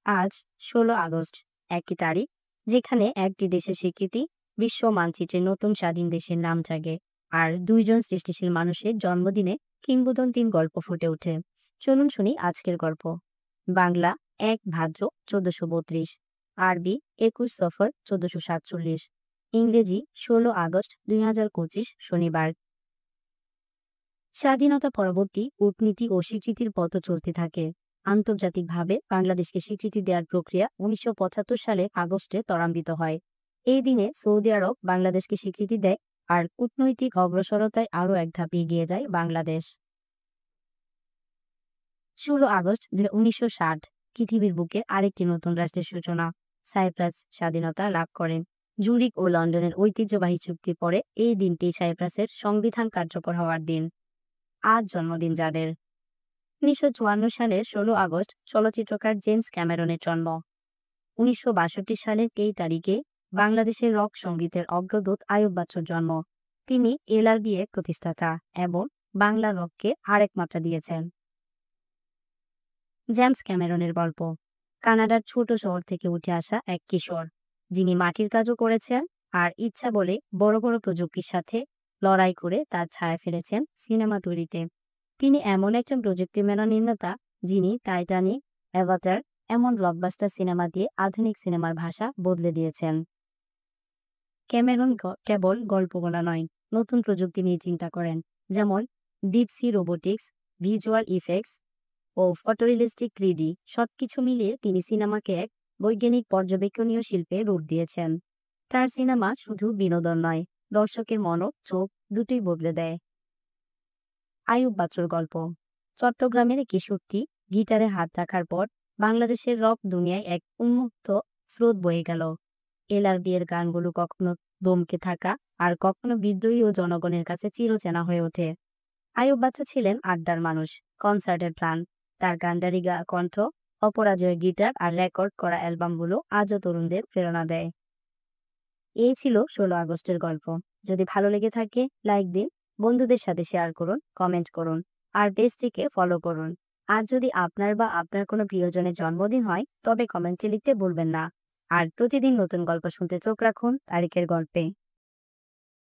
আজ ১৬ আগস্ট, একই তারিখ যেখানে একটি দেশের স্বীকৃতি বিশ্ব মানচিত্রে নতুন স্বাধীন দেশের নাম জাগে, আর দুইজন সৃষ্টিশীল মানুষের জন্মদিনে কিংবদন্তির গল্প ফুটে ওঠে। চলুন শুনি আজকের গল্প। বাংলা ১ ভাদ্র ১৪৩২, আরবি ২১ সফর ১৪৪৭, ইংরেজি ১৬ আগস্ট ২০২৫ শনিবার। স্বাধীনতা পরবর্তী কূটনীতি ও স্বীকৃতির পথ চলতে থাকে। আন্তর্জাতিকভাবে বাংলাদেশকে স্বীকৃতি দেওয়ার প্রক্রিয়া ১৯৭৫ সালে আগস্টে ত্বরান্বিত হয়। এই দিনে সৌদি আরব বাংলাদেশকে স্বীকৃতি দেয়, আর কূটনৈতিক অগ্রসরতায় আরও এক ধাপ এগিয়ে যায় বাংলাদেশ। ১৬ আগস্ট ১৯৬০ পৃথিবীর বুকে আরেকটি নতুন রাষ্ট্রের সূচনা। সাইপ্রাস স্বাধীনতা লাভ করেন। জুরিক ও লন্ডনের ঐতিহ্যবাহী চুক্তির পরে এই দিনটি সাইপ্রাসের সংবিধান কার্যকর হওয়ার দিন। আজ জন্মদিন যাদের: ১৯৫৪ সালের ১৬ আগস্ট চলচ্চিত্রকার জেমস ক্যামেরনের জন্ম। ১৯৬২ সালের এই তারিখে বাংলাদেশের রক সঙ্গীতের অগ্রদূত আইয়ুব বাচ্চুর জন্ম। তিনি এলআরবি এর প্রতিষ্ঠাতা এবং বাংলা রককে আরেক মাত্রা দিয়েছেন। জেমস ক্যামেরনের গল্প: কানাডার ছোট শহর থেকে উঠে আসা এক কিশোর, যিনি মাটির কাজও করেছেন আর ইচ্ছা বলে বড় বড় প্রযুক্তির সাথে লড়াই করে তার ছায়া ফেলেছেন সিনেমা তৈরিতে। তিনি এমন একজন প্রযুক্তি মেলা নির্মাতা, যিনি টাইটানিক, অ্যাভাটার এমন ব্লকবাস্টার সিনেমা দিয়ে আধুনিক সিনেমার ভাষা বদলে দিয়েছেন। ক্যামেরন কেবল গল্প বলা নয়, নতুন প্রযুক্তি নিয়ে চিন্তা করেন, যেমন ডিপসি রোবোটিক্স, ভিজুয়াল ইফেক্টস ও ফটোরিয়ালিস্টিক 3D। সবকিছু মিলিয়ে তিনি সিনেমাকে এক বৈজ্ঞানিক পর্যবেক্ষণীয় শিল্পে রূপ দিয়েছেন। তার সিনেমা শুধু বিনোদন নয়, দর্শকের মন, চোখ দুটোই বদলে দেয়। আইয়ুব বাচ্চুর গল্প: চট্টগ্রামের কিশোরটি গিটারে হাত রাখার পর বাংলাদেশের রক দুনিয়ায় এক উন্মুক্ত স্রোত বয়ে গেল। এলআরবি এর গানগুলো কখনো দমকে থাকা, আর কখনো বিদ্রোহী ও জনগণের কাছে চিরচেনা হয়ে ওঠে। আইয়ুব বাচ্চু ছিলেন আড্ডার মানুষ, কনসার্টের প্রাণ। তার গান্ধারী কণ্ঠ, অপরাজয় গিটার আর রেকর্ড করা অ্যালবামগুলো আজও তরুণদের প্রেরণা দেয়। এই ছিল ১৬ আগস্টের গল্প। যদি ভালো লেগে থাকে লাইক দিন, বন্ধুদের সাথে শেয়ার করুন, কমেন্ট করুন, আর পেজটিকে ফলো করুন। আর যদি আপনার বা আপনার কোনো প্রিয়জনের জন্মদিন হয়, তবে কমেন্টে লিখতে ভুলবেন না। আর প্রতিদিন নতুন গল্প শুনতে চোখ রাখুন তারিখের গল্পে।